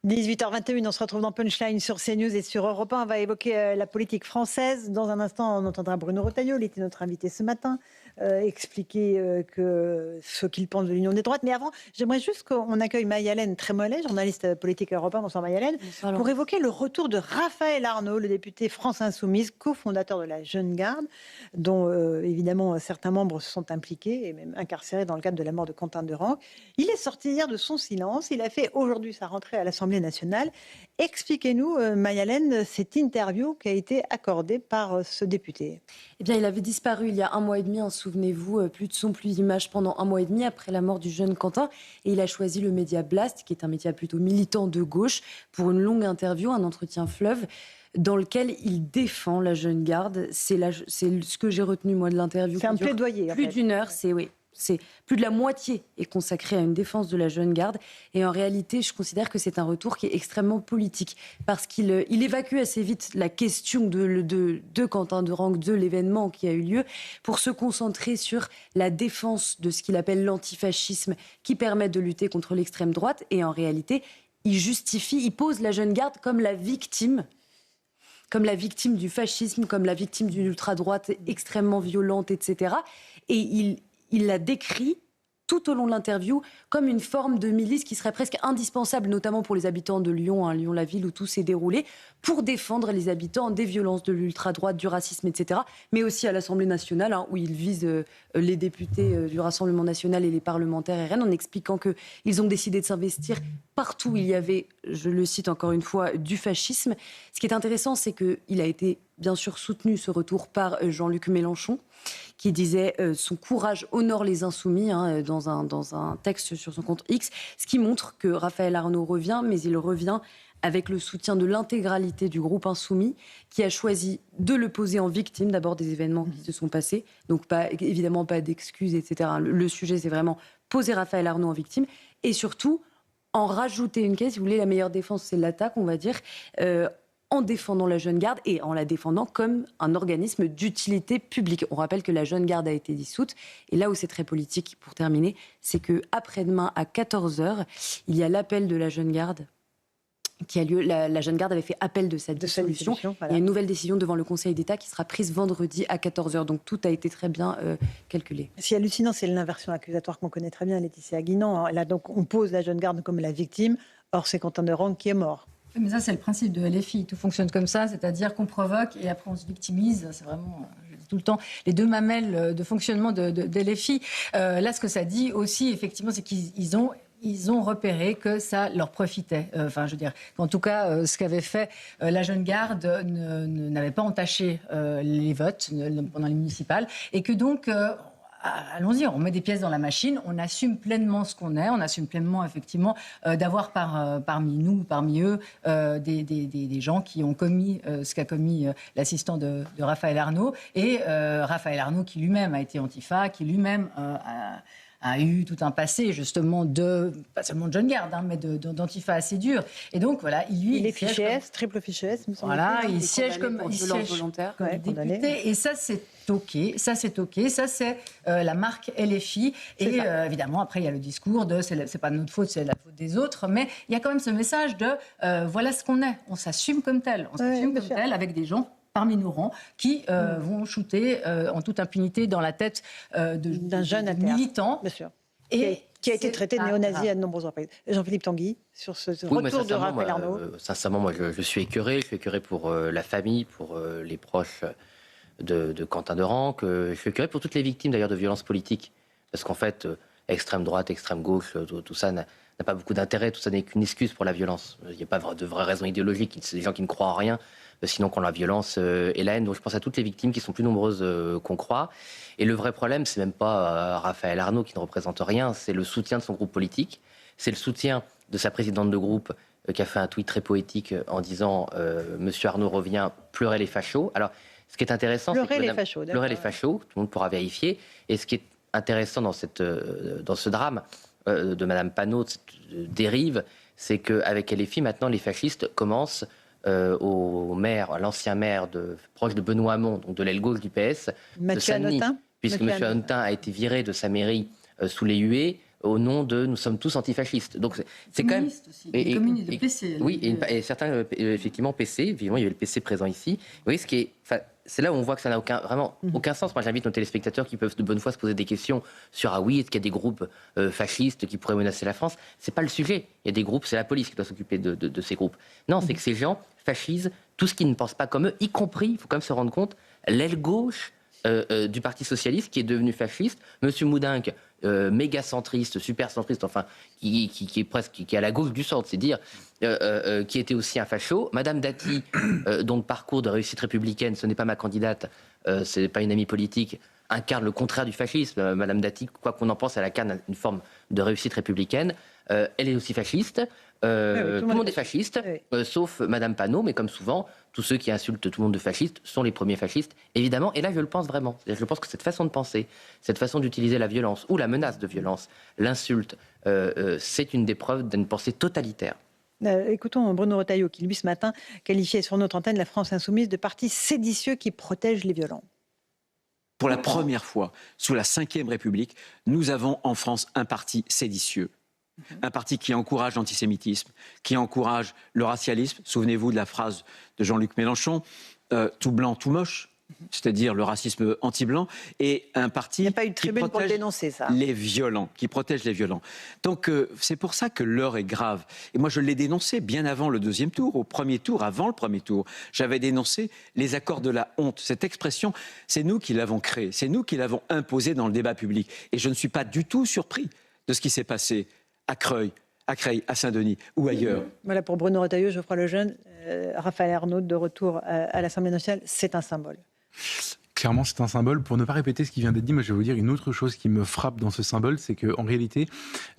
18h21, on se retrouve dans Punchline sur CNews et sur Europe 1. On va évoquer la politique française. Dans un instant, on entendra Bruno Retailleau, il était notre invité ce matin, expliquer ce qu'il pense de l'union des droites. Mais avant, j'aimerais juste qu'on accueille Maï-Hélène Trémollet, journaliste politique à Europe 1. Bonsoir Maï-Hélène. Bonsoir, pour évoquer le retour de Raphaël Arnault, le député France Insoumise, cofondateur de la Jeune Garde, dont évidemment certains membres se sont impliqués et même incarcérés dans le cadre de la mort de Quentin Derengue. Il est sorti hier de son silence. Il a fait aujourd'hui sa rentrée à l'Assemblée nationale. Expliquez-nous, Maï-Hélène, cette interview qui a été accordée par ce député. Eh bien, il avait disparu il y a 1 mois et demi, souvenez-vous, plus de son, plus d'image pendant 1 mois et demi après la mort du jeune Quentin. Et il a choisi le média Blast, qui est un média plutôt militant de gauche, pour une longue interview, un entretien fleuve, dans lequel il défend la Jeune Garde. C'est ce que j'ai retenu, moi, de l'interview. C'est un plaidoyer. Plus d'1 heure, c'est plus de la moitié est consacrée à une défense de la Jeune Garde. Et en réalité, je considère que c'est un retour qui est extrêmement politique. Parce qu'il évacue assez vite la question de Quentin Derengue, de l'événement qui a eu lieu, pour se concentrer sur la défense de ce qu'il appelle l'antifascisme, qui permet de lutter contre l'extrême droite. Et en réalité, il pose la Jeune Garde comme la victime du fascisme, comme la victime d'une ultra-droite extrêmement violente, etc. Et il la décrit tout au long de l'interview comme une forme de milice qui serait presque indispensable, notamment pour les habitants de Lyon, Lyon-la-Ville, où tout s'est déroulé, pour défendre les habitants des violences de l'ultra-droite, du racisme, etc. Mais aussi à l'Assemblée nationale, où il vise les députés du Rassemblement national et les parlementaires RN, en expliquant qu'ils ont décidé de s'investir partout où il y avait, je le cite encore une fois, du fascisme. Ce qui est intéressant, c'est qu'il a été bien sûr soutenu, ce retour, par Jean-Luc Mélenchon, qui disait son courage honore les insoumis dans un texte sur son compte X, ce qui montre que Raphaël Arnault revient, mais il revient avec le soutien de l'intégralité du groupe insoumis, qui a choisi de le poser en victime d'abord des événements qui se sont passés, donc évidemment pas d'excuses, etc. Le sujet, c'est vraiment poser Raphaël Arnault en victime, et surtout en rajouter une caisse. Si vous voulez, la meilleure défense, c'est l'attaque, on va dire, en défendant la Jeune Garde et en la défendant comme un organisme d'utilité publique. On rappelle que la Jeune Garde a été dissoute. Et là où c'est très politique, pour terminer, c'est qu'après-demain, à 14h, il y a l'appel de la Jeune Garde qui a lieu. La Jeune Garde avait fait appel de cette dissolution. Voilà. Il y a une nouvelle décision devant le Conseil d'État qui sera prise vendredi à 14h. Donc tout a été très bien calculé. Ce qui est hallucinant, c'est l'inversion accusatoire qu'on connaît très bien, Laetitia Guinan. Là, donc, on pose la Jeune Garde comme la victime. Or, c'est Quentin Derengue qui est mort. Mais ça, c'est le principe de LFI. Tout fonctionne comme ça, c'est-à-dire qu'on provoque et après on se victimise. C'est vraiment, je dis tout le temps, les deux mamelles de fonctionnement de LFI. Là, ce que ça dit aussi, effectivement, c'est qu'ils ont repéré que ça leur profitait. Enfin, je veux dire, en tout cas, ce qu'avait fait la Jeune Garde n'avait pas entaché les votes pendant les municipales et que donc... allons-y, on met des pièces dans la machine, on assume pleinement ce qu'on est, on assume pleinement effectivement d'avoir parmi nous, parmi eux, des gens qui ont commis ce qu'a commis l'assistant de Raphaël Arnault. Et Raphaël Arnault qui lui-même a été antifa, qui lui-même a eu tout un passé justement pas seulement de Jeune Garde, mais d'antifa assez dur. Et donc voilà, il est fiché S, triple fiché S, me semble. Voilà, il siège comme volontaire, député. Et ça, c'est OK. Ça, c'est la marque LFI. Et évidemment, après, il y a le discours de c'est pas de notre faute, c'est la faute des autres. Mais il y a quand même ce message de voilà ce qu'on est. On s'assume comme tel. On s'assume comme tel avec des gens parmi nos rangs qui vont shooter en toute impunité dans la tête d'un jeune militant. Bien sûr. Et qui a été traité de néo-nazi à de nombreuses reprises. Jean-Philippe Tanguy, sur ce retour de Raphaël Arnault. Sincèrement, moi, je suis écœuré. Je suis écœuré pour la famille, pour les proches de Quentin Derengue. Je suis écœuré pour toutes les victimes, d'ailleurs, de violences politiques. Parce qu'en fait, extrême droite, extrême gauche, tout ça n'a pas beaucoup d'intérêt. Tout ça n'est qu'une excuse pour la violence. Il n'y a pas de vraie raison idéologique. C'est des gens qui ne croient en rien, sinon qu'on la violence et la haine. Donc je pense à toutes les victimes qui sont plus nombreuses qu'on croit. Et le vrai problème, c'est même pas Raphaël Arnault qui ne représente rien, c'est le soutien de son groupe politique, c'est le soutien de sa présidente de groupe qui a fait un tweet très poétique en disant « Monsieur Arnault revient, pleurer les fachos ». Alors, ce qui est intéressant, c'est que pleurer les fachos, tout le monde pourra vérifier. Et ce qui est intéressant dans ce drame de Madame Panot, de cette dérive, c'est qu'avec LFI, maintenant, les fascistes commencent à l'ancien maire proche de Benoît Hamon, donc de l'aile gauche du PS, Mathieu Hanotin, puisque M. Hanotin a été viré de sa mairie sous les huées, au nom de nous sommes tous antifascistes. Donc c'est quand même Aussi. Les communistes, le PC. oui, et certains effectivement PC. Évidemment, il y avait le PC présent ici. Vous voyez, c'est là où on voit que ça n'a aucun sens. Moi, j'invite nos téléspectateurs qui peuvent de bonne foi se poser des questions sur est-ce qu'il y a des groupes fascistes qui pourraient menacer la France. C'est pas le sujet. Il y a des groupes, c'est la police qui doit s'occuper de ces groupes. Non, c'est que ces gens fascisent tout ce qui ne pense pas comme eux, y compris, il faut quand même se rendre compte, l'aile gauche du Parti socialiste qui est devenu fasciste. Monsieur Moudinque, méga centriste, super centriste, enfin, qui est presque qui est à la gauche du centre, c'est dire, qui était aussi un facho. Madame Dati, dont le parcours de réussite républicaine, ce n'est pas ma candidate, ce n'est pas une amie politique, incarne le contraire du fascisme. Madame Dati, quoi qu'on en pense, elle incarne une forme de réussite républicaine. Elle est aussi fasciste. Tout le monde est fasciste, sauf Madame Panot, mais comme souvent, tous ceux qui insultent tout le monde de fasciste sont les premiers fascistes, évidemment. Et là, je le pense vraiment. Je pense que cette façon de penser, cette façon d'utiliser la violence ou la menace de violence, l'insulte, c'est une des preuves d'une pensée totalitaire. Écoutons Bruno Retailleau qui, lui, ce matin, qualifiait sur notre antenne la France insoumise de parti séditieux qui protège les violents. Pour la première fois, sous la Ve République, nous avons en France un parti séditieux. Un parti qui encourage l'antisémitisme, qui encourage le racialisme. Souvenez-vous de la phrase de Jean-Luc Mélenchon, tout blanc, tout moche, c'est-à-dire le racisme anti-blanc. Et un parti qui protège pour le dénoncer, ça. Les violents, qui protège les violents. Donc c'est pour ça que l'heure est grave. Et moi je l'ai dénoncé bien avant le deuxième tour, au premier tour, avant le premier tour. J'avais dénoncé les accords de la honte. Cette expression, c'est nous qui l'avons créée, c'est nous qui l'avons imposée dans le débat public. Et je ne suis pas du tout surpris de ce qui s'est passé à Creil, à Saint-Denis ou ailleurs. Voilà, pour Bruno Retailleau, Geoffroy Lejeune, Raphaël Arnaud de retour à l'Assemblée nationale, c'est un symbole. Clairement, c'est un symbole. Pour ne pas répéter ce qui vient d'être dit, moi, je vais vous dire une autre chose qui me frappe dans ce symbole, c'est qu'en réalité,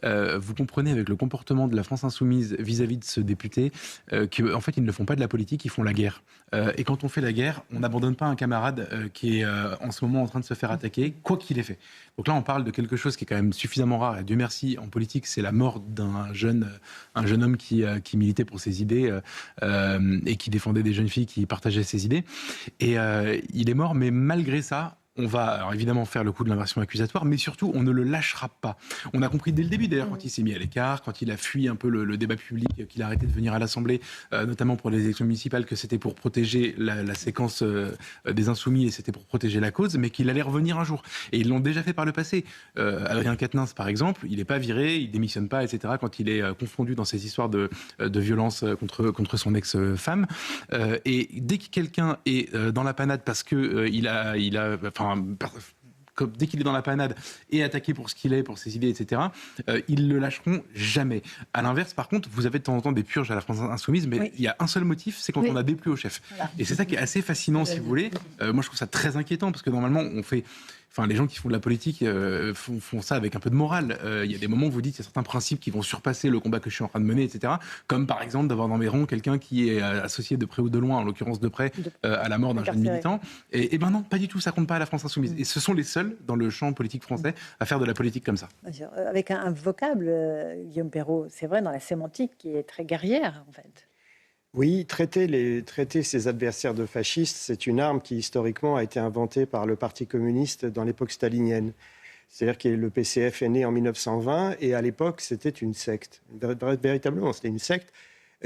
vous comprenez avec le comportement de la France insoumise vis-à-vis de ce député qu'en fait, ils ne font pas de la politique, ils font la guerre. Et quand on fait la guerre, on n'abandonne pas un camarade qui est en ce moment en train de se faire attaquer, quoi qu'il ait fait. Donc là, on parle de quelque chose qui est quand même suffisamment rare. Et Dieu merci, en politique, c'est la mort d'un jeune homme qui militait pour ses idées et qui défendait des jeunes filles qui partageaient ses idées. Et il est mort, mais malgré ça, on va alors évidemment faire le coup de l'inversion accusatoire, mais surtout, on ne le lâchera pas. On a compris dès le début, d'ailleurs, quand il s'est mis à l'écart, quand il a fui un peu le débat public, qu'il a arrêté de venir à l'Assemblée, notamment pour les élections municipales, que c'était pour protéger la séquence des Insoumis et c'était pour protéger la cause, mais qu'il allait revenir un jour. Et ils l'ont déjà fait par le passé. Adrien Quatennens, par exemple, il n'est pas viré, il ne démissionne pas, etc., quand il est confondu dans ces histoires de violence contre son ex-femme. Et dès que quelqu'un est dans la panade parce que dès qu'il est dans la panade et attaqué pour ce qu'il est, pour ses idées, etc., ils ne le lâcheront jamais. À l'inverse, par contre, vous avez de temps en temps des purges à la France insoumise, mais il y a un seul motif, c'est quand on a des plus au chef. Voilà. Et c'est ça qui est assez fascinant, si vous voulez. Moi, je trouve ça très inquiétant, parce que normalement, les gens qui font de la politique font ça avec un peu de morale. Il y a des moments où vous dites qu'il y a certains principes qui vont surpasser le combat que je suis en train de mener, etc. Comme par exemple d'avoir dans mes rangs quelqu'un qui est associé de près ou de loin, en l'occurrence de près, à la mort d'un jeune militant. Et ben non, pas du tout, ça compte pas à la France insoumise. Et ce sont les seuls dans le champ politique français à faire de la politique comme ça. Avec un vocable, Guillaume Perrault, c'est vrai, dans la sémantique qui est très guerrière, en fait. Oui, traiter ses adversaires de fascistes, c'est une arme qui historiquement a été inventée par le Parti communiste dans l'époque stalinienne. C'est-à-dire que le PCF est né en 1920 et à l'époque c'était une secte. Véritablement, c'était une secte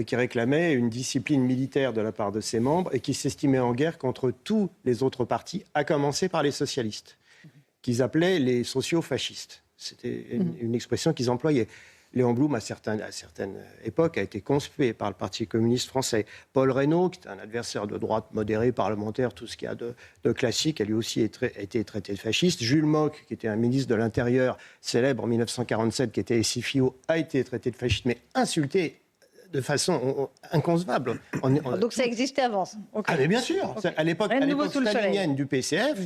qui réclamait une discipline militaire de la part de ses membres et qui s'estimait en guerre contre tous les autres partis, à commencer par les socialistes, qu'ils appelaient les sociaux-fascistes. C'était une expression qu'ils employaient. Léon Blum, à certaines époques, a été conspué par le Parti communiste français. Paul Reynaud, qui est un adversaire de droite modéré, parlementaire, tout ce qu'il y a de classique, a lui aussi été traité de fasciste. Jules Mock, qui était un ministre de l'Intérieur célèbre en 1947, qui était SFIO, a été traité de fasciste, mais insulté de façon inconcevable. Donc ça existait avant. Okay. Ah mais bien sûr. Okay. À l'époque stalinienne du PCF,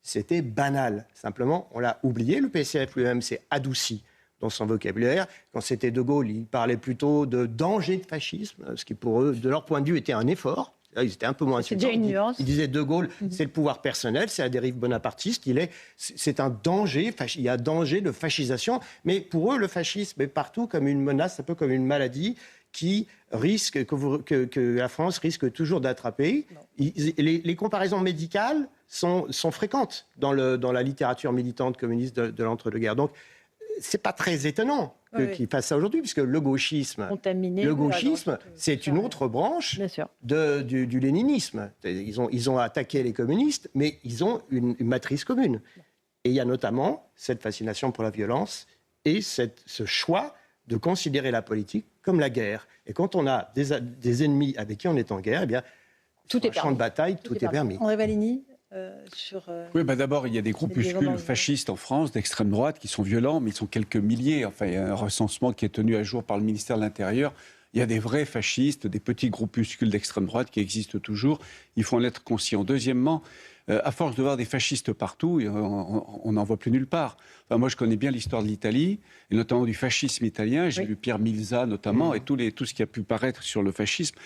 c'était banal. Simplement, on l'a oublié. Le PCF lui-même s'est adouci dans son vocabulaire. Quand c'était De Gaulle, il parlait plutôt de danger de fascisme, ce qui pour eux, de leur point de vue, était un effort. Là, ils étaient un peu moins insultants. Ils disaient De Gaulle, c'est le pouvoir personnel, c'est la dérive bonapartiste, c'est un danger, il y a danger de fascisation. Mais pour eux, le fascisme est partout comme une menace, un peu comme une maladie qui risque, que la France risque toujours d'attraper. Les comparaisons médicales sont fréquentes dans la littérature militante communiste de l'entre-deux-guerres. Donc, c'est pas très étonnant qu'ils fassent ça aujourd'hui, puisque le gauchisme, Contaminé. c'est une autre branche Bien sûr. du léninisme. Ils ont attaqué les communistes, mais ils ont une matrice commune. Et il y a notamment cette fascination pour la violence et ce choix de considérer la politique comme la guerre. Et quand on a des ennemis avec qui on est en guerre, eh bien, Tout sur est un champ permis. de bataille, tout est permis. André Valigny, sur... Oui, d'abord, il y a des groupuscules violences. fascistes en France, d'extrême droite, qui sont violents, mais ils sont quelques milliers. Enfin, il y a un recensement qui est tenu à jour par le ministère de l'Intérieur. Il y a des vrais fascistes, des petits groupuscules d'extrême droite qui existent toujours. Il faut en être conscient. Deuxièmement, à force de voir des fascistes partout, on n'en voit plus nulle part. Enfin, moi, je connais bien l'histoire de l'Italie, et notamment du fascisme italien. J'ai lu Pierre Milza, notamment, et tout ce qui a pu paraître sur le fascisme.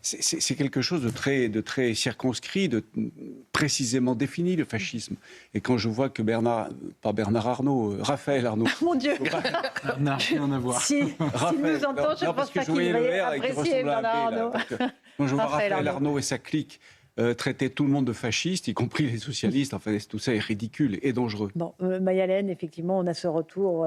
C'est quelque chose de très circonscrit, de précisément défini, le fascisme. Et quand je vois que Raphaël Arnaud... Mon Dieu. n'a rien à voir. S'il nous entend, je pense pas qu'il va apprécier Bernard Arnault. Quand je vois Raphaël Raphaël Arnaud. Arnaud et sa clique traiter tout le monde de fasciste, y compris les socialistes, enfin, tout ça est ridicule et dangereux. Bon, Mayalène, effectivement, on a ce retour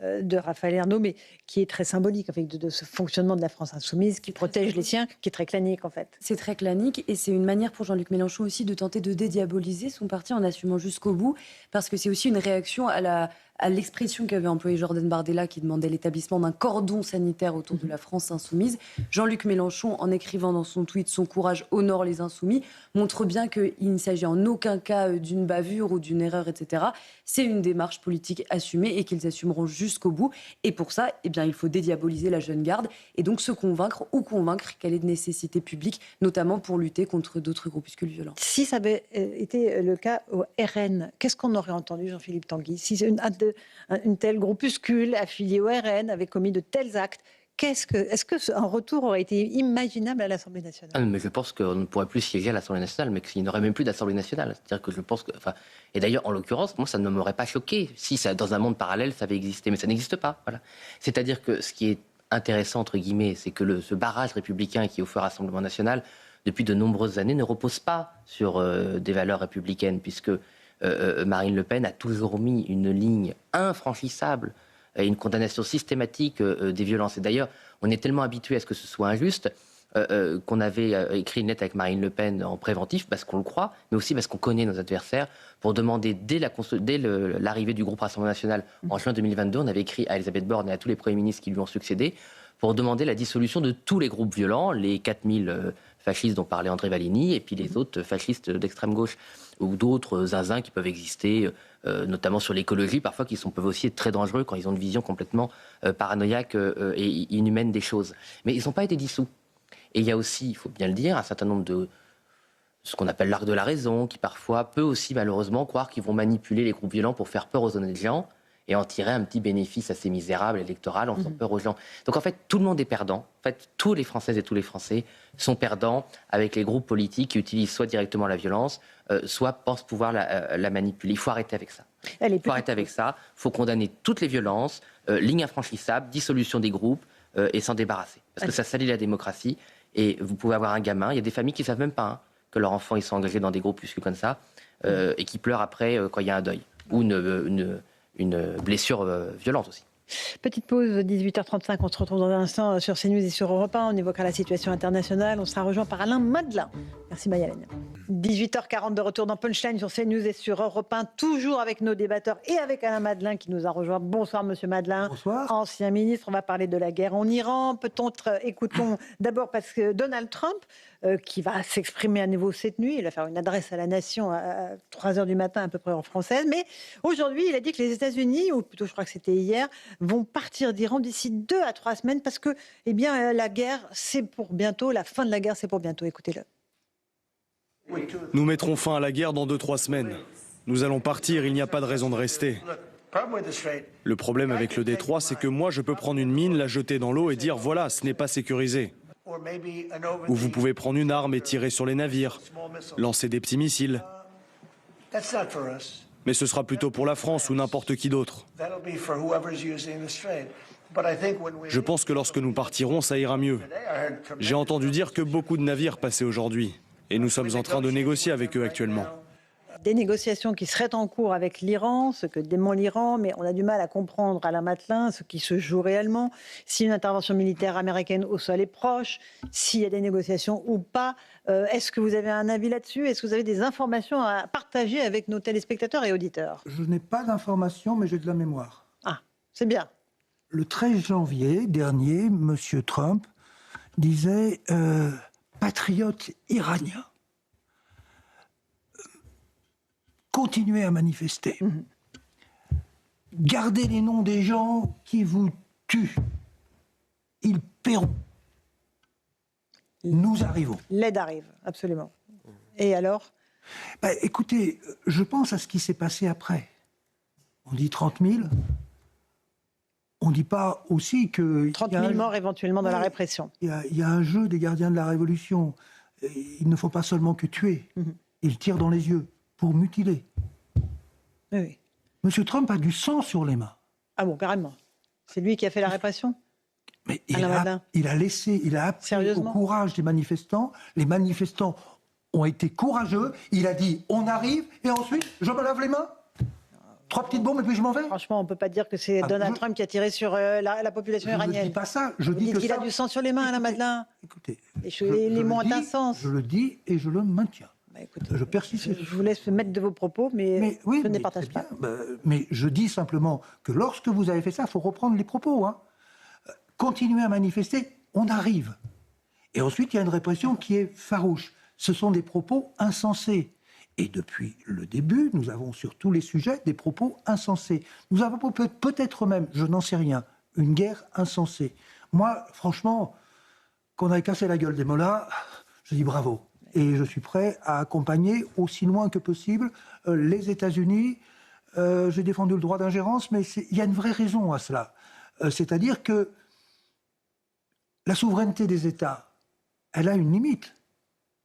de Raphaël Arnaud, mais qui est très symbolique en fait, de ce fonctionnement de la France insoumise, qui protège les siens, qui est très clanique en fait. C'est très clanique et c'est une manière pour Jean-Luc Mélenchon aussi de tenter de dédiaboliser son parti en assumant jusqu'au bout, parce que c'est aussi une réaction à l'expression qu'avait employée Jordan Bardella qui demandait l'établissement d'un cordon sanitaire autour de la France insoumise. Jean-Luc Mélenchon, en écrivant dans son tweet « Son courage honore les insoumis », montre bien qu'il ne s'agit en aucun cas d'une bavure ou d'une erreur, etc. C'est une démarche politique assumée et qu'ils assumeront jusqu'au bout. Et pour ça, eh bien, il faut dédiaboliser la jeune garde et donc se convaincre qu'elle est de nécessité publique, notamment pour lutter contre d'autres groupuscules violents. Si ça avait été le cas au RN, qu'est-ce qu'on aurait entendu, Jean-Philippe Tanguy? Si une telle groupuscule affiliée au RN avait commis de tels actes, est-ce qu'un retour aurait été imaginable à l'Assemblée nationale? Mais je pense qu'on ne pourrait plus siéger à l'Assemblée nationale, mais qu'il n'y aurait même plus d'Assemblée nationale. C'est-à-dire que je pense que... Et d'ailleurs, en l'occurrence, moi, ça ne m'aurait pas choqué si dans un monde parallèle, ça avait existé. Mais ça n'existe pas. Voilà. C'est-à-dire que ce qui est intéressant, entre guillemets, c'est que ce barrage républicain qui est offert au Rassemblement national, depuis de nombreuses années, ne repose pas sur des valeurs républicaines, puisque Marine Le Pen a toujours mis une ligne infranchissable et une condamnation systématique des violences. Et d'ailleurs, on est tellement habitué à ce que ce soit injuste qu'on avait écrit une lettre avec Marine Le Pen en préventif, parce qu'on le croit, mais aussi parce qu'on connaît nos adversaires, pour demander, dès l'arrivée du groupe Rassemblement national en juin 2022, on avait écrit à Elisabeth Borne et à tous les premiers ministres qui lui ont succédé, pour demander la dissolution de tous les groupes violents, les 4000 fascistes dont parlait André Valigny, et puis les autres fascistes d'extrême gauche, ou d'autres zinzins qui peuvent exister, notamment sur l'écologie, parfois qui peuvent aussi être très dangereux quand ils ont une vision complètement paranoïaque et inhumaine des choses. Mais ils n'ont pas été dissous. Et il y a aussi, il faut bien le dire, un certain nombre de ce qu'on appelle l'arc de la raison, qui parfois peut aussi malheureusement croire qu'ils vont manipuler les groupes violents pour faire peur aux honnêtes gens et en tirer un petit bénéfice assez misérable électoral en faisant peur aux gens. Donc en fait, tout le monde est perdant. En fait, tous les Françaises et tous les Français sont perdants avec les groupes politiques qui utilisent soit directement la violence, soit pensent pouvoir la manipuler. Il faut arrêter avec ça. Il faut arrêter avec ça. Il faut condamner toutes les violences, ligne infranchissable, dissolution des groupes et s'en débarrasser. Parce que ça salit la démocratie. Et vous pouvez avoir un gamin, il y a des familles qui ne savent même pas que leur enfant ils sont engagés dans des groupuscules comme ça et qui pleurent après quand il y a un deuil ou une blessure violente aussi. Petite pause, 18h35, on se retrouve dans un instant sur CNews et sur Europe 1. On évoquera la situation internationale. On sera rejoint par Alain Madelin. Merci Mayalène. 18h40 de retour dans Punchline sur CNews et sur Europe 1, toujours avec nos débatteurs et avec Alain Madelin qui nous a rejoint. Bonsoir Monsieur Madelin. Bonsoir. Ancien ministre, on va parler de la guerre en Iran. Écoutons d'abord parce que Donald Trump, qui va s'exprimer à nouveau cette nuit, il va faire une adresse à la nation à 3h du matin à peu près en française. Mais aujourd'hui, il a dit que les États-Unis, ou plutôt je crois que c'était hier, vont partir d'Iran d'ici 2 à 3 semaines parce que eh bien, la guerre, c'est pour bientôt, la fin de la guerre, c'est pour bientôt. Écoutez-le. Nous mettrons fin à la guerre dans 2-3 semaines. Nous allons partir, il n'y a pas de raison de rester. Le problème avec le détroit, c'est que moi, je peux prendre une mine, la jeter dans l'eau et dire voilà, ce n'est pas sécurisé. Ou vous pouvez prendre une arme et tirer sur les navires, lancer des petits missiles. Mais ce sera plutôt pour la France ou n'importe qui d'autre. Je pense que lorsque nous partirons, ça ira mieux. J'ai entendu dire que beaucoup de navires passaient aujourd'hui. Et nous sommes en train de négocier avec eux actuellement. des négociations qui seraient en cours avec l'Iran, ce que dément l'Iran, mais on a du mal à comprendre, Alain Madelin, ce qui se joue réellement, si une intervention militaire américaine au sol est proche, s'il y a des négociations ou pas. Est-ce que vous avez un avis là-dessus? Est-ce que vous avez des informations à partager avec nos téléspectateurs et auditeurs? Je n'ai pas d'informations, mais j'ai de la mémoire. Ah, c'est bien. Le 13 janvier dernier, M. Trump disait patriotes iraniens, continuez à manifester. Gardez les noms des gens qui vous tuent. Ils paieront. Nous arrivons. L'aide arrive, absolument. Et alors? Écoutez, je pense à ce qui s'est passé après. On dit 30 000. On ne dit pas aussi que... 30 000 morts éventuellement dans la répression. Il y a un jeu des gardiens de la Révolution. Il ne faut pas seulement que tuer. Ils tirent dans les yeux pour mutiler. Oui. Monsieur Trump a du sang sur les mains. Ah bon, carrément. C'est lui qui a fait la répression? Mais il a appelé au courage des manifestants. Les manifestants ont été courageux. Il a dit, on arrive, et ensuite, je me lave les mains. 3 petites bombes et puis je m'en vais. Franchement, on ne peut pas dire que c'est Donald Trump qui a tiré sur la population iranienne. Je ne dis pas ça. Je Vous dis dites que qu'il a du sang sur les mains, Alain Madelin. Écoutez, les mots ont un sens. Je le dis et je le maintiens. Écoutez, je persiste. Je vous laisse mettre de vos propos, mais je ne les partage pas. Mais je dis simplement que lorsque vous avez fait ça, il faut reprendre les propos. Continuez à manifester, on arrive. Et ensuite, il y a une répression qui est farouche. Ce sont des propos insensés. Et depuis le début, nous avons sur tous les sujets des propos insensés. Nous avons peut-être même, je n'en sais rien, une guerre insensée. Moi, franchement, qu'on ait cassé la gueule des mollahs, je dis bravo. Et je suis prêt à accompagner aussi loin que possible les États-Unis. J'ai défendu le droit d'ingérence, mais il y a une vraie raison à cela. C'est-à-dire que la souveraineté des États, elle a une limite.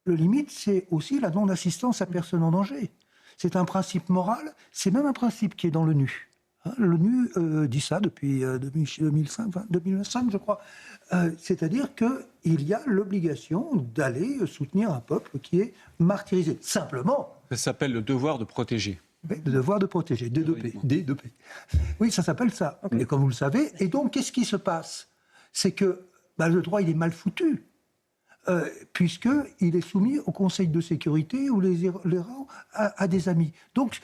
Le limite, c'est aussi la non-assistance à personne en danger. C'est un principe moral, c'est même un principe qui est dans l'ONU. L'ONU dit ça depuis 2005, je crois. C'est-à-dire qu'il y a l'obligation d'aller soutenir un peuple qui est martyrisé. Simplement... Ça s'appelle le devoir de protéger. Oui, le devoir de protéger, D2P. Oui, ça s'appelle ça. Okay. Et comme vous le savez, et donc qu'est-ce qui se passe? C'est que le droit, il est mal foutu. Puisqu'il est soumis au Conseil de sécurité où les rend à des amis. Donc,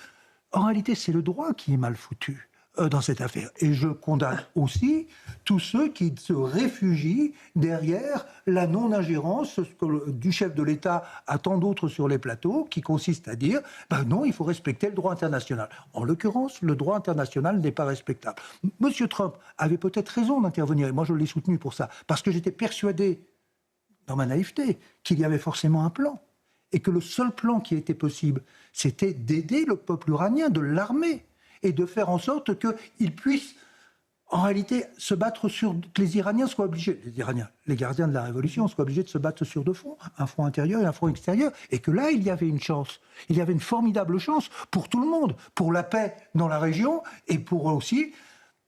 en réalité, c'est le droit qui est mal foutu dans cette affaire. Et je condamne aussi tous ceux qui se réfugient derrière la non-ingérence du chef de l'État à tant d'autres sur les plateaux, qui consiste à dire non, il faut respecter le droit international. En l'occurrence, le droit international n'est pas respectable. Monsieur Trump avait peut-être raison d'intervenir, et moi je l'ai soutenu pour ça, parce que j'étais persuadé, dans ma naïveté, qu'il y avait forcément un plan. Et que le seul plan qui était possible, c'était d'aider le peuple iranien, de l'armer, et de faire en sorte qu'il puisse, en réalité, se battre sur... que les Iraniens soient obligés, les gardiens de la Révolution soient obligés de se battre sur 2 fronts, un front intérieur et un front extérieur. Et que là, il y avait une chance. Il y avait une formidable chance pour tout le monde, pour la paix dans la région, et pour aussi...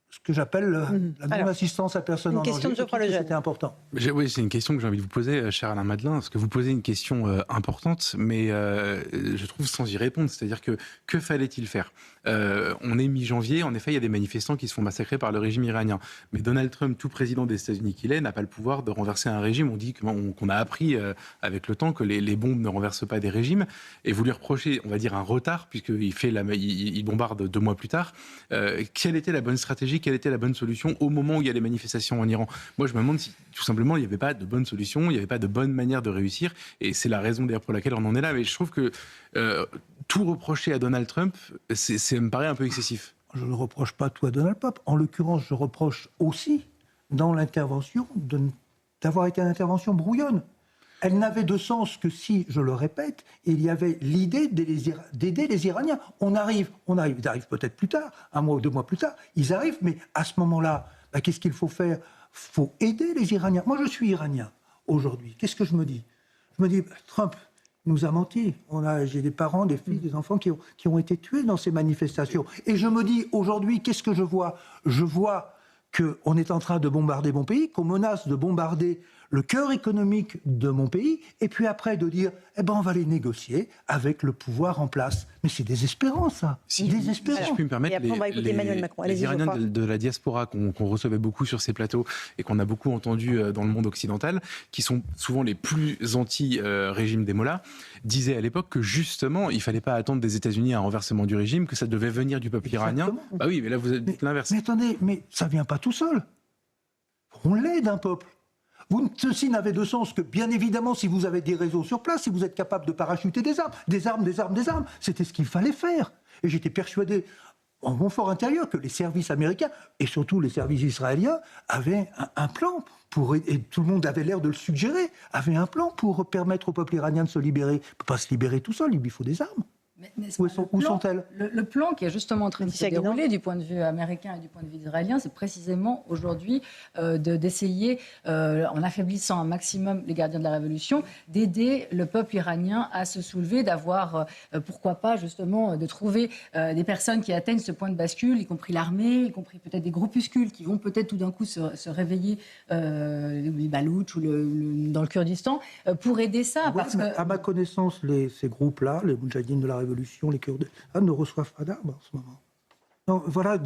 ce que j'appelle la non-assistance à personne en danger. Une question de Geoffroy Lejeune. C'était important. Oui, c'est une question que j'ai envie de vous poser, cher Alain Madelin, parce que vous posez une question importante, mais je trouve sans y répondre. C'est-à-dire que fallait-il faire? On est mi-janvier, en effet, il y a des manifestants qui se font massacrer par le régime iranien. Mais Donald Trump, tout président des États-Unis qu'il est, n'a pas le pouvoir de renverser un régime. On dit qu'on a appris avec le temps que les bombes ne renversent pas des régimes. Et vous lui reprochez, on va dire, un retard, puisqu'il bombarde 2 mois plus tard. Quelle était la bonne stratégie? Quelle était la bonne solution au moment où il y a les manifestations en Iran? Moi, je me demande si, tout simplement, il n'y avait pas de bonne solution, il n'y avait pas de bonne manière de réussir. Et c'est la raison d'ailleurs pour laquelle on en est là. Mais je trouve que tout reprocher à Donald Trump, ça me paraît un peu excessif. Je ne reproche pas tout à Donald Trump. En l'occurrence, je reproche aussi, dans l'intervention, d'avoir été une intervention brouillonne. Elle n'avait de sens que si, je le répète, il y avait l'idée d'aider les Iraniens. On arrive, ils arrivent peut-être plus tard, 1 mois ou 2 mois plus tard, ils arrivent, mais à ce moment-là, qu'est-ce qu'il faut faire? Il faut aider les Iraniens. Moi, je suis iranien aujourd'hui. Qu'est-ce que je me dis? Je me dis, Trump nous a menti. J'ai des parents, des filles, des enfants qui ont été tués dans ces manifestations. Et je me dis, aujourd'hui, qu'est-ce que je vois? Je vois qu'on est en train de bombarder mon pays, qu'on menace de bombarder le cœur économique de mon pays, et puis après de dire, eh ben on va les négocier avec le pouvoir en place. Mais c'est désespérant, ça. Si Désespérant. je puis me permettre, Et après, on va écouter Emmanuel Macron. les Allez-y, Iraniens Geoffroy. de la diaspora qu'on recevait beaucoup sur ces plateaux et qu'on a beaucoup entendu dans le monde occidental, qui sont souvent les plus anti-régime des mollahs, disaient à l'époque que justement, il ne fallait pas attendre des États-Unis un renversement du régime, que ça devait venir du peuple iranien. Exactement. Bah oui, mais là, vous dites l'inverse. Mais attendez, mais ça ne vient pas tout seul. On l'aide un peuple. Ceci n'avait de sens que, bien évidemment, si vous avez des réseaux sur place, si vous êtes capable de parachuter des armes, c'était ce qu'il fallait faire. Et j'étais persuadé, en mon fort intérieur, que les services américains, et surtout les services israéliens, avaient un plan, et tout le monde avait l'air de le suggérer, avaient un plan pour permettre au peuple iranien de se libérer. Il ne peut pas se libérer tout seul, il lui faut des armes. Mais Où sont-elles ? Le plan qui est justement en train de se Chagrin. dérouler du point de vue américain et du point de vue israélien, c'est précisément aujourd'hui d'essayer, en affaiblissant un maximum les gardiens de la révolution, d'aider le peuple iranien à se soulever, d'avoir, pourquoi pas justement, de trouver des personnes qui atteignent ce point de bascule, y compris l'armée, y compris peut-être des groupuscules qui vont peut-être tout d'un coup se réveiller, les Baloutches ou dans le Kurdistan, pour aider ça. Ouais, Parce mais que à ma connaissance, ces groupes-là, les Moudjahidines de la Révolution, les Kurdes, ne reçoivent pas d'armes en ce moment. Non, voilà,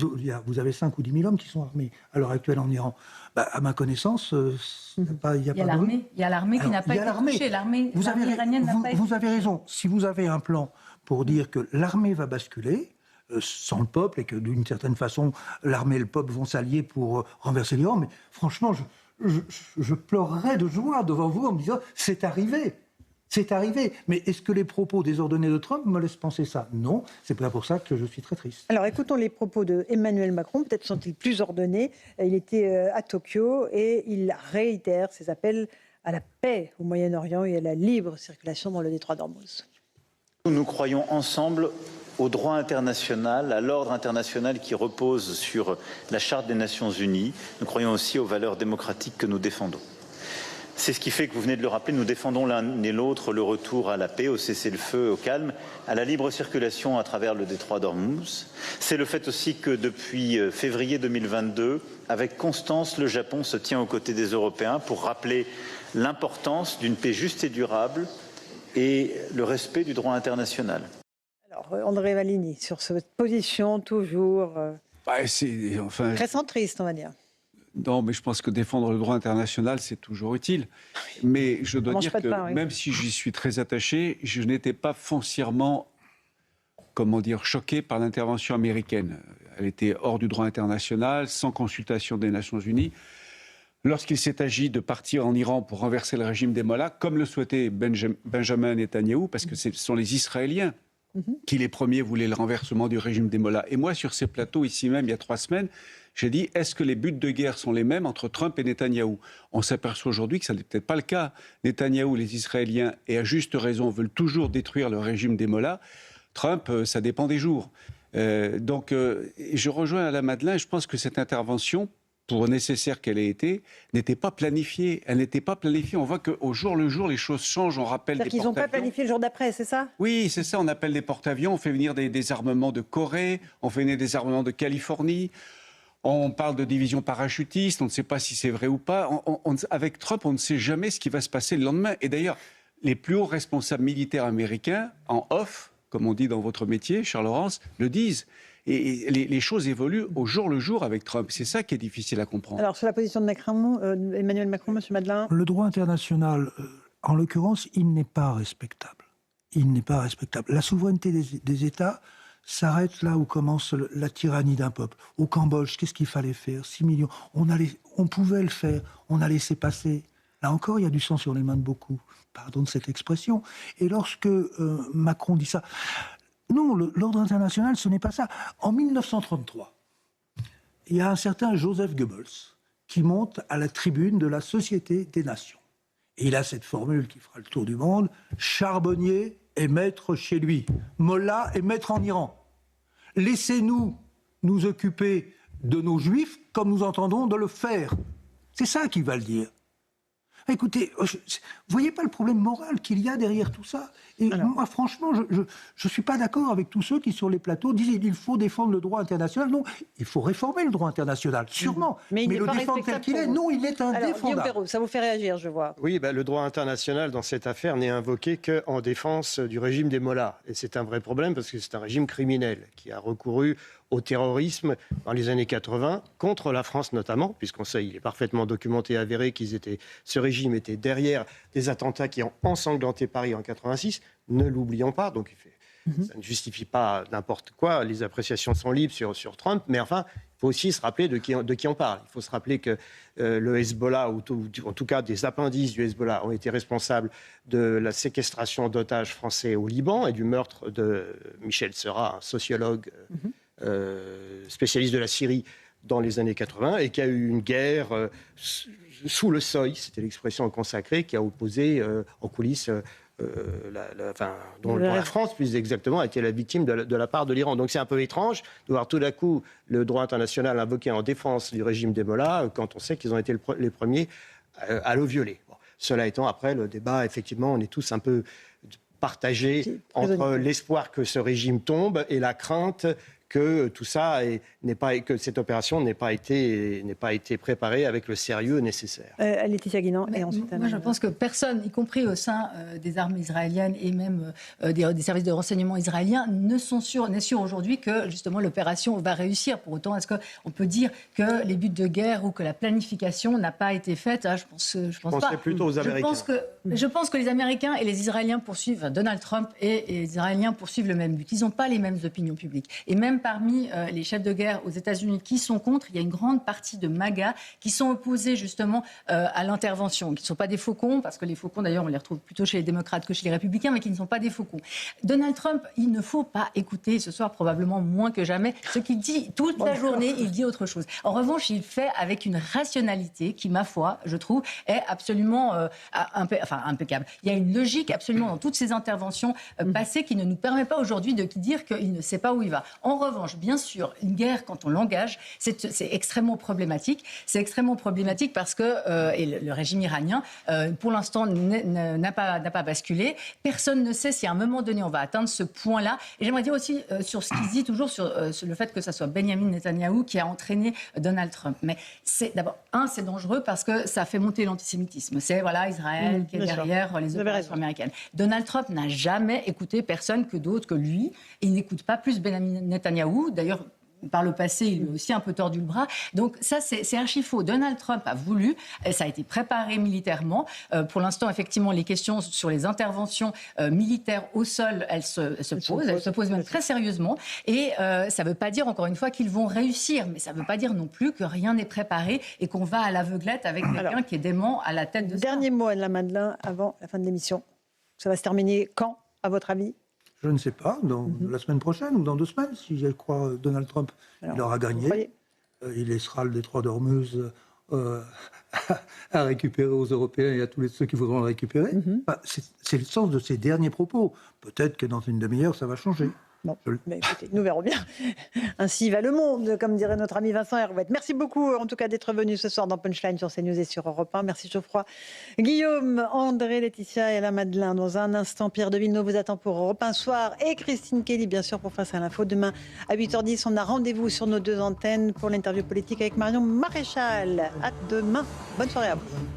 vous avez 5 ou 10 000 hommes qui sont armés à l'heure actuelle en Iran. À ma connaissance, il n'y a pas il y a l'armée qui n'a pas été touchée. L'armée iranienne n'a pas été Vous avez raison. Si vous avez un plan pour dire que l'armée va basculer, sans le peuple, et que d'une certaine façon, l'armée et le peuple vont s'allier pour renverser l'Iran, mais franchement, je pleurerais de joie devant vous en me disant, c'est arrivé. C'est arrivé. Mais est-ce que les propos désordonnés de Trump me laissent penser ça ? Non. C'est pas pour ça que je suis très triste. Alors écoutons les propos de Emmanuel Macron, peut-être sont-ils plus ordonnés. Il était à Tokyo et il réitère ses appels à la paix au Moyen-Orient et à la libre circulation dans le détroit d'Ormuz. Nous croyons ensemble au droit international, à l'ordre international qui repose sur la Charte des Nations Unies. Nous croyons aussi aux valeurs démocratiques que nous défendons. C'est ce qui fait que vous venez de le rappeler, nous défendons l'un et l'autre le retour à la paix, au cessez-le-feu, au calme, à la libre circulation à travers le détroit d'Ormuz. C'est le fait aussi que depuis février 2022, avec constance, le Japon se tient aux côtés des Européens pour rappeler l'importance d'une paix juste et durable et le respect du droit international. Alors André Valigny, sur cette position toujours très centriste, on va dire. Non, mais je pense que défendre le droit international, c'est toujours utile. Mais je dois dire que même si j'y suis très attaché, je n'étais pas foncièrement, choqué par l'intervention américaine. Elle était hors du droit international, sans consultation des Nations Unies. Lorsqu'il s'est agi de partir en Iran pour renverser le régime des mollahs, comme le souhaitait Benjamin Netanyahou, parce que ce sont les Israéliens qui les premiers voulaient le renversement du régime des mollahs. Et moi, sur ces plateaux, ici même, il y a 3 semaines, j'ai dit, est-ce que les buts de guerre sont les mêmes entre Trump et Netanyahou ? On s'aperçoit aujourd'hui que ça n'est peut-être pas le cas. Netanyahou, les Israéliens, et à juste raison, veulent toujours détruire le régime des mollahs. Trump, ça dépend des jours. Donc, je rejoins Alain Madelin, je pense que cette intervention, pour nécessaire qu'elle ait été, n'était pas planifiée. Elle n'était pas planifiée. On voit qu'au jour le jour, les choses changent. On rappelle des C'est-à-dire qu'ils n'ont pas planifié le jour d'après, c'est ça ? Oui, c'est ça. On appelle des porte-avions. On fait venir des armements de Corée. On fait venir des armements de Californie. On parle de division parachutiste. On ne sait pas si c'est vrai ou pas. Avec Trump, on ne sait jamais ce qui va se passer le lendemain. Et d'ailleurs, les plus hauts responsables militaires américains, en off, comme on dit dans votre métier, Charles Laurence, le disent. Et les choses évoluent au jour le jour avec Trump. C'est ça qui est difficile à comprendre. Alors, sur la position de Macron, Emmanuel Macron, M. Madelin. Le droit international, en l'occurrence, il n'est pas respectable. Il n'est pas respectable. La souveraineté des États s'arrête là où commence la tyrannie d'un peuple. Au Cambodge, qu'est-ce qu'il fallait faire ? 6 millions. On pouvait le faire. On a laissé passer. Là encore, il y a du sang sur les mains de beaucoup. Pardon de cette expression. Et lorsque Macron dit ça... Non, l'ordre international, ce n'est pas ça. En 1933, il y a un certain Joseph Goebbels qui monte à la tribune de la Société des Nations. Et il a cette formule qui fera le tour du monde, charbonnier est maître chez lui, mollah est maître en Iran. Laissez-nous nous occuper de nos juifs comme nous entendons de le faire. C'est ça qu'il va le dire. Écoutez, vous voyez pas le problème moral qu'il y a derrière tout ça? Et moi, franchement, je suis pas d'accord avec tous ceux qui, sur les plateaux, disent qu'il faut défendre le droit international. Non, il faut réformer le droit international, sûrement. Mais le défendre tel qu'il est, non, il est indéfendable. Guillaume Perrault, ça vous fait réagir, je vois. Oui, le droit international dans cette affaire n'est invoqué qu'en défense du régime des Mollahs. Et c'est un vrai problème parce que c'est un régime criminel qui a recouru au terrorisme dans les années 80, contre la France notamment, puisqu'on sait, il est parfaitement documenté et avéré ce régime était derrière des attentats qui ont ensanglanté Paris en 86. Ne l'oublions pas, donc ça ne justifie pas n'importe quoi, les appréciations sont libres sur Trump, mais enfin, il faut aussi se rappeler de qui on parle. Il faut se rappeler que le Hezbollah, ou en tout cas des appendices du Hezbollah, ont été responsables de la séquestration d'otages français au Liban et du meurtre de Michel Serra, un sociologue spécialiste de la Syrie dans les années 80, et qu'il y a eu une guerre sous le seuil, c'était l'expression consacrée, qui a opposé en coulisses dont la France, plus exactement, a été la victime de la part de l'Iran. Donc c'est un peu étrange de voir tout d'un coup le droit international invoqué en défense du régime des Mollahs quand on sait qu'ils ont été les premiers à le violer. Bon, cela étant, après, le débat, effectivement, on est tous un peu partagés entre l'espoir que ce régime tombe et la crainte que tout ça que cette opération n'ait pas été préparée avec le sérieux nécessaire. Laetitia Guinan, et ensuite... Moi, je pense que personne, y compris au sein des armées israéliennes et même des services de renseignement israéliens, n'est sûr aujourd'hui que, justement, l'opération va réussir. Pour autant, est-ce qu'on peut dire que les buts de guerre ou que la planification n'a pas été faite? Je pense pas. Plutôt aux Américains. Je pense que les Américains et les Israéliens poursuivent, Donald Trump et les Israéliens poursuivent le même but. Ils n'ont pas les mêmes opinions publiques. Et même parmi les chefs de guerre aux États-Unis qui sont contre, il y a une grande partie de MAGA qui sont opposés justement à l'intervention, qui ne sont pas des faucons, parce que les faucons d'ailleurs on les retrouve plutôt chez les démocrates que chez les républicains, mais qui ne sont pas des faucons. Donald Trump, il ne faut pas écouter ce soir probablement moins que jamais ce qu'il dit toute la journée, il dit autre chose. En revanche, il fait avec une rationalité qui, ma foi, je trouve, est absolument impeccable. Il y a une logique absolument dans toutes ces interventions passées qui ne nous permet pas aujourd'hui de dire qu'il ne sait pas où il va. En revanche, bien sûr, une guerre, quand on l'engage, c'est extrêmement problématique. C'est extrêmement problématique parce que et le régime iranien, pour l'instant, n'a pas basculé. Personne ne sait si à un moment donné, on va atteindre ce point-là. Et j'aimerais dire aussi sur ce qu'il dit toujours sur le fait que ça soit Benjamin Netanyahou qui a entraîné Donald Trump. Mais d'abord, c'est dangereux parce que ça fait monter l'antisémitisme. C'est Israël qui est derrière les opérations américaines. Donald Trump n'a jamais écouté personne d'autre que lui. Il n'écoute pas plus Benjamin Netanyahou. D'ailleurs, par le passé, il lui a aussi un peu tordu le bras. Donc ça, c'est archi faux. Donald Trump a voulu, et ça a été préparé militairement. Pour l'instant, effectivement, les questions sur les interventions militaires au sol, elles se posent même très sérieusement. Et ça ne veut pas dire, encore une fois, qu'ils vont réussir, mais ça ne veut pas dire non plus que rien n'est préparé et qu'on va à l'aveuglette avec quelqu'un qui est dément à la tête de ça. Dernier mot, Anne Madeleine, avant la fin de l'émission. Ça va se terminer quand, à votre avis ? Je ne sais pas, dans la semaine prochaine ou dans 2 semaines, si je crois Donald Trump. Il aura gagné. Il laissera le détroit d'Ormuz à récupérer aux Européens et à tous ceux qui voudront le récupérer. C'est le sens de ses derniers propos. Peut-être que dans une demi-heure, ça va changer. Bon, mais écoutez, nous verrons bien. Ainsi va le monde, comme dirait notre ami Vincent Herouette. Merci beaucoup, en tout cas, d'être venu ce soir dans Punchline sur CNews et sur Europe 1. Merci Geoffroy, Guillaume, André, Laetitia et Alain Madeleine. Dans un instant, Pierre de Villeneuve vous attend pour Europe 1 Soir et Christine Kelly, bien sûr, pour Face à l'info. Demain, à 8h10, on a rendez-vous sur nos 2 antennes pour l'interview politique avec Marion Maréchal. À demain. Bonne soirée à vous.